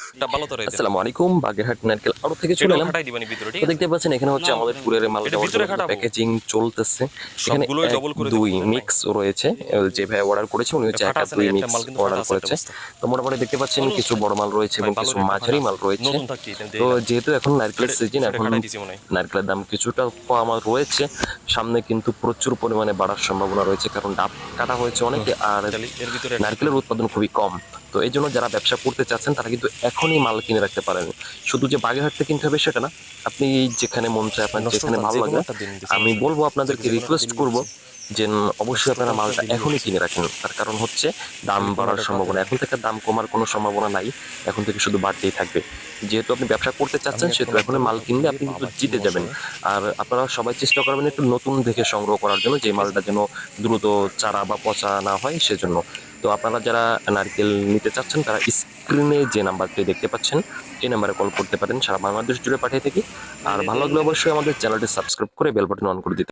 আসসালামু আলাইকুম, বাগেরহাট নারকেল আড়ত থেকে চলে এলাম। তো দেখতে পাচ্ছেন এখানে হচ্ছে আমাদের পুরের মাল প্যাকেজিং চলতেছে। এখানে 1-2 মিক্স রয়েছে। যে ভাই অর্ডার করেছে উনি হচ্ছে 1-2 মিক্স অর্ডার করেছে। তো মোটামুটি দেখতে পাচ্ছেন কিছু বড় মাল রয়েছে এবং কিছু মাঝারি মাল রয়েছে। তো যেহেতু এখন নারকেলের সিজন, এখন নারকেলের দাম কিছুটা কম রয়েছে। সামনে কিন্তু প্রচুর পরিমাণে বাড়ার সম্ভাবনা রয়েছে, কারণ ডাব কাটা হয়েছে অনেকে আর নারকেলের উৎপাদন খুবই কম। তো এই জন্য যারা ব্যবসা করতে চাচ্ছেন তারা কিন্তু এখনই মাল কিনে রাখতে পারেন। শুধু যে বাগেরহাট থেকে কিনতে হবে সেটা না, আপনি যেখানে মন চায়, আপনার যেখানে ভালো লাগে, আমি বলবো আপনাদেরকে রিকোয়েস্ট করব যে অবশ্যই আপনারা মালটা এখনই কিনে রাখেন। তার কারণ হচ্ছে দাম বাড়ার সম্ভাবনা, এখন থেকে দাম কমার কোনো সম্ভাবনা নাই, এখন থেকে শুধু বাড়তেই থাকবে। যেহেতু আপনি ব্যবসা করতে চাচ্ছেন সেহেতু এখন মাল কিনলে আপনি কিন্তু জিতে যাবেন। আর আপনারা সবাই চেষ্টা করবেন একটু নতুন দেখে সংগ্রহ করার জন্য, যে মালটা যেন দ্রুত চারা বা পচা না হয় সেজন্য। তো আপনারা যারা নারকেল নিতে চাচ্ছেন তারা স্ক্রিনে যে নাম্বারটি দেখতে পাচ্ছেন এই নাম্বারে কল করতে পারেন, সারা বাংলাদেশ জুড়ে পাঠিয়ে থাকি। আর ভালো লাগলে অবশ্যই আমাদের চ্যানেলটি সাবস্ক্রাইব করে বেল বাটন অন করে দিতে